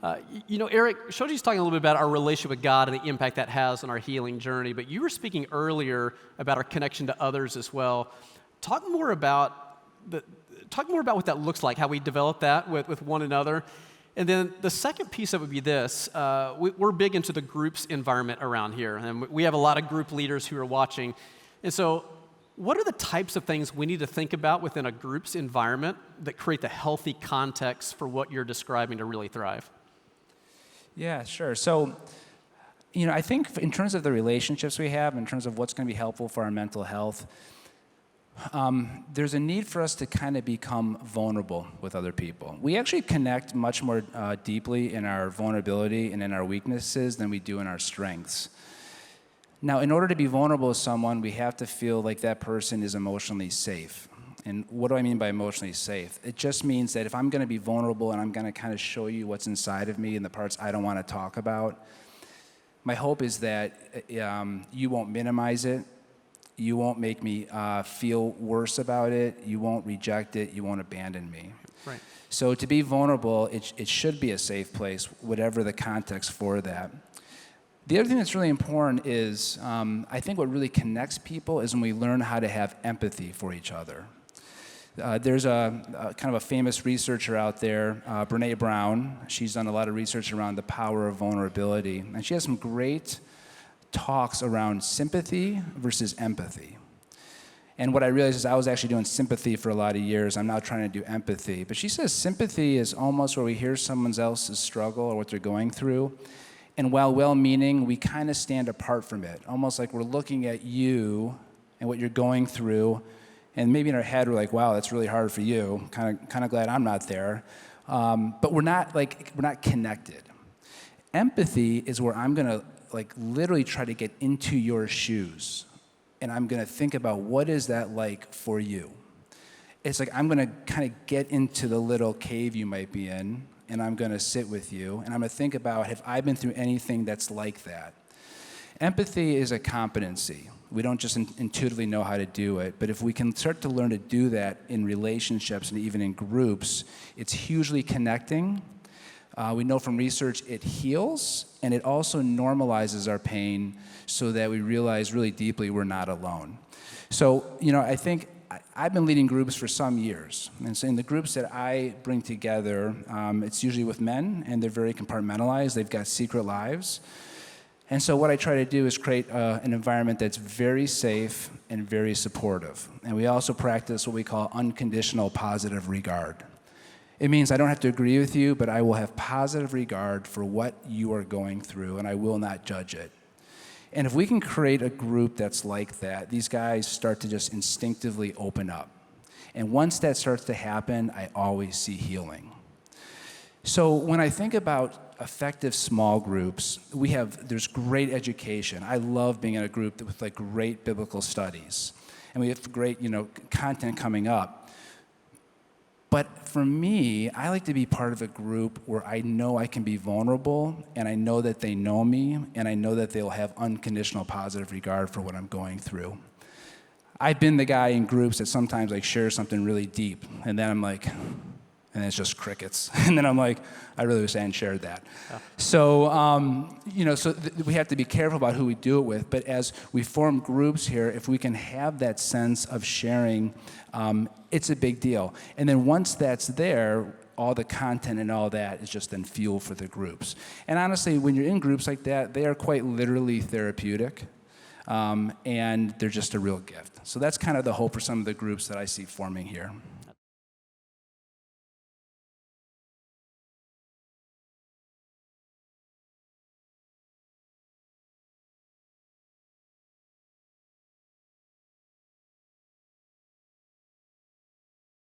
Eric, Shoji's talking a little bit about our relationship with God and the impact that has on our healing journey, but you were speaking earlier about our connection to others as well. Talk more about what that looks like, how we develop that with one another. And then the second piece of it would be this. We're big into the groups environment around here, and we have a lot of group leaders who are watching. And so what are the types of things we need to think about within a group's environment that create the healthy context for what you're describing to really thrive? Yeah, sure. So, I think in terms of the relationships we have, in terms of what's going to be helpful for our mental health, there's a need for us to kind of become vulnerable with other people. We actually connect much more deeply in our vulnerability and in our weaknesses than we do in our strengths. Now, in order to be vulnerable with someone, we have to feel like that person is emotionally safe. And what do I mean by emotionally safe? It just means that if I'm going to be vulnerable and I'm going to kind of show you what's inside of me and the parts I don't want to talk about, my hope is that you won't minimize it. You won't make me feel worse about it. You won't reject it. You won't abandon me. Right. So to be vulnerable, it should be a safe place, whatever the context for that. The other thing that's really important is I think what really connects people is when we learn how to have empathy for each other. There's a kind of a famous researcher out there, Berne Brown. She's done a lot of research around the power of vulnerability. And she has some great talks around sympathy versus empathy. And what I realized is I was actually doing sympathy for a lot of years. I'm now trying to do empathy. But she says sympathy is almost where we hear someone else's struggle or what they're going through. And while well-meaning, we kind of stand apart from it, almost like we're looking at you and what you're going through. And maybe in our head, we're like, wow, that's really hard for you. Kind of glad I'm not there. But we're not connected. Empathy is where I'm going to literally try to get into your shoes. And I'm going to think about what is that like for you. It's like I'm going to kind of get into the little cave you might be in, and I'm going to sit with you, and I'm going to think about, have I been through anything that's like that? Empathy is a competency. We don't just intuitively know how to do it, but if we can start to learn to do that in relationships and even in groups, it's hugely connecting. We know from research it heals, and it also normalizes our pain so that we realize really deeply we're not alone. So, I think I've been leading groups for some years. And so in the groups that I bring together, it's usually with men, and they're very compartmentalized. They've got secret lives. And so what I try to do is create an environment that's very safe and very supportive. And we also practice what we call unconditional positive regard. It means I don't have to agree with you, but I will have positive regard for what you are going through, and I will not judge it. And if we can create a group that's like that, these guys start to just instinctively open up. And once that starts to happen, I always see healing. So when I think about effective small groups, there's great education. I love being in a group with great biblical studies. And we have great, content coming up. But for me, I like to be part of a group where I know I can be vulnerable, and I know that they know me, and I know that they'll have unconditional positive regard for what I'm going through. I've been the guy in groups that sometimes share something really deep, and then I'm like, and it's just crickets. And then I'm like, I really wish I hadn't shared that. Yeah. So, we have to be careful about who we do it with. But as we form groups here, if we can have that sense of sharing, it's a big deal. And then once that's there, all the content and all that is just then fuel for the groups. And honestly, when you're in groups like that, they are quite literally therapeutic. And they're just a real gift. So that's kind of the hope for some of the groups that I see forming here.